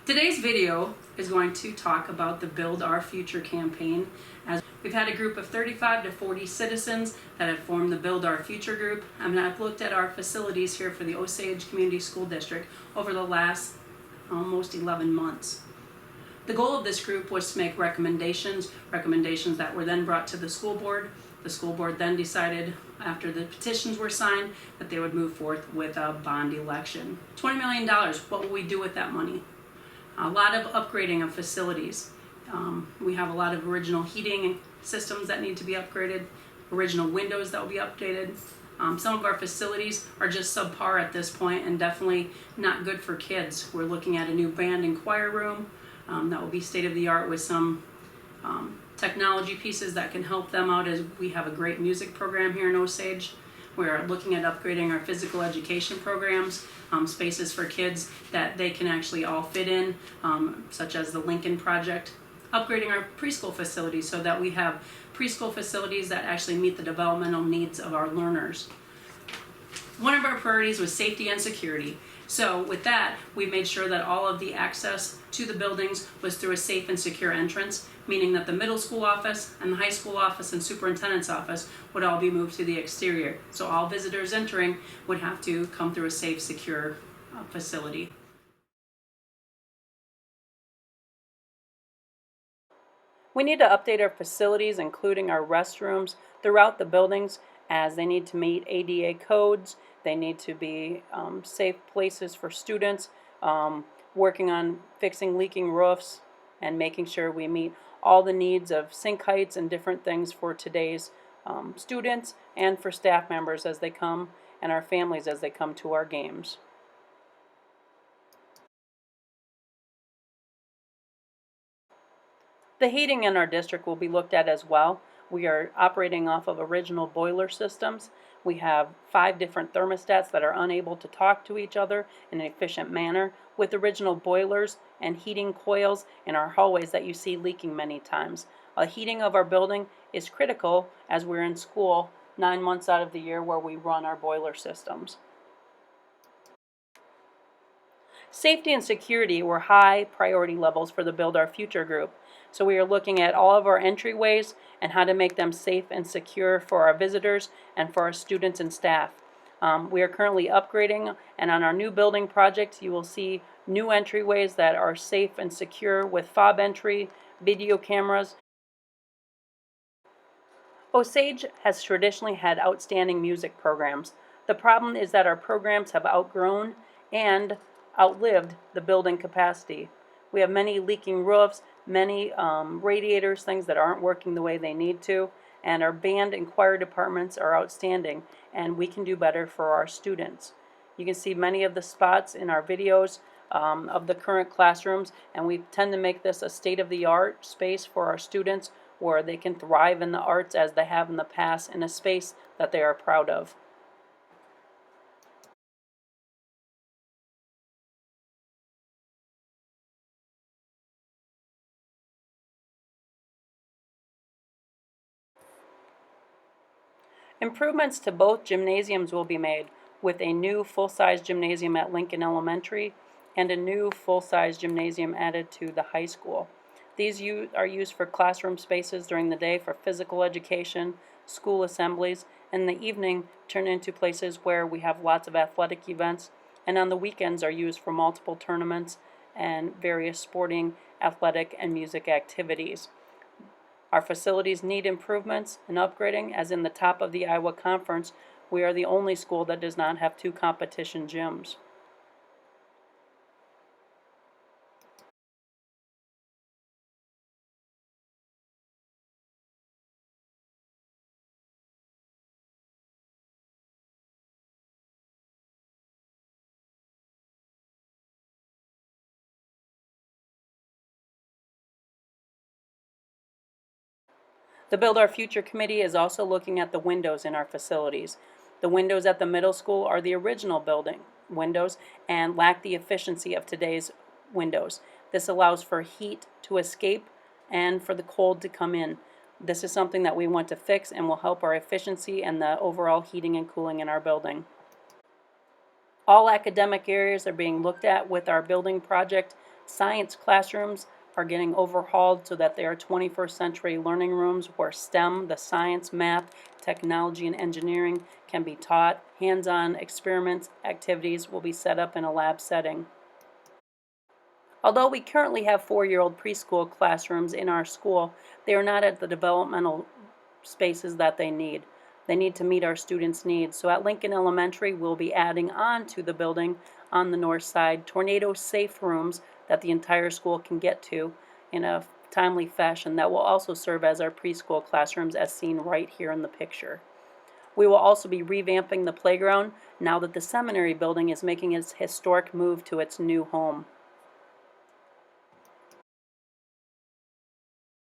Today's video is going to talk about the Build Our Future campaign. As we've had a group of 35 to 40 citizens that have formed the Build Our Future group, and I've looked at our facilities here for the Osage Community School District over the last almost 11 months. The goal of this group was to make recommendations that were then brought to the school board. The school board then decided, after the petitions were signed, that they would move forth with a bond election. $20 million, what will we do with that money? A lot of upgrading of facilities. We have a lot of original heating systems that need to be upgraded, original windows that will be updated. Some of our facilities are just subpar at this point and definitely not good for kids. We're looking at a new band and choir room that will be state-of-the-art with some technology pieces that can help them out, as we have a great music program here in Osage. We're looking at upgrading our physical education programs, spaces for kids that they can actually all fit in, such as the Lincoln Project. Upgrading our preschool facilities so that we have preschool facilities that actually meet the developmental needs of our learners. One of our priorities was safety and security. So with that, we made sure that all of the access to the buildings was through a safe and secure entrance, meaning that the middle school office and the high school office and superintendent's office would all be moved to the exterior. So all visitors entering would have to come through a safe, secure facility. We need to update our facilities, including our restrooms, throughout the buildings, as they need to meet ADA codes. They need to be safe places for students, working on fixing leaking roofs and making sure we meet all the needs of sink heights and different things for today's students and for staff members as they come, and our families as they come to our games. The heating in our district will be looked at as well. We are operating off of original boiler systems. We have 5 different thermostats that are unable to talk to each other in an efficient manner, with original boilers and heating coils in our hallways that you see leaking many times. Heating of our building is critical as we're in school 9 months out of the year where we run our boiler systems. Safety and security were high priority levels for the Build Our Future group. So we are looking at all of our entryways and how to make them safe and secure for our visitors and for our students and staff. We are currently upgrading, and on our new building project you will see new entryways that are safe and secure with fob entry, video cameras. Osage has traditionally had outstanding music programs. The problem is that our programs have outgrown and outlived the building capacity. We have many leaking roofs, many radiators, things that aren't working the way they need to, and our band and choir departments are outstanding, and we can do better for our students. You can see many of the spots in our videos of the current classrooms, and we tend to make this a state-of-the-art space for our students where they can thrive in the arts as they have in the past, in a space that they are proud of. Improvements to both gymnasiums will be made, with a new full-size gymnasium at Lincoln Elementary and a new full-size gymnasium added to the high school. These are used for classroom spaces during the day for physical education, school assemblies, and in the evening turn into places where we have lots of athletic events, and on the weekends are used for multiple tournaments and various sporting, athletic, and music activities. Our facilities need improvements and upgrading, as in the top of the Iowa Conference, we are the only school that does not have 2 competition gyms. The Build Our Future Committee is also looking at the windows in our facilities. The windows at the middle school are the original building windows and lack the efficiency of today's windows. This allows for heat to escape and for the cold to come in. This is something that we want to fix and will help our efficiency and the overall heating and cooling in our building. All academic areas are being looked at with our building project Science classrooms are getting overhauled so that they are 21st century learning rooms where STEM, the science, math, technology, and engineering can be taught. Hands-on experiments, activities will be set up in a lab setting. Although we currently have 4-year-old preschool classrooms in our school, they are not at the developmental spaces that they need. They need to meet our students' needs. So at Lincoln Elementary, we'll be adding on to the building on the north side tornado safe rooms that the entire school can get to in a timely fashion that will also serve as our preschool classrooms as seen right here in the picture. We will also be revamping the playground now that the seminary building is making its historic move to its new home.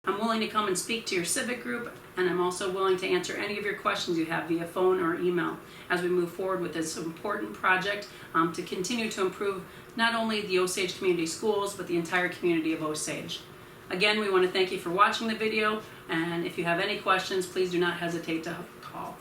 I'm willing to come and speak to your civic group, and I'm also willing to answer any of your questions you have via phone or email as we move forward with this important project to continue to improve not only the Osage Community Schools, but the entire community of Osage. Again, we want to thank you for watching the video, and if you have any questions, please do not hesitate to call.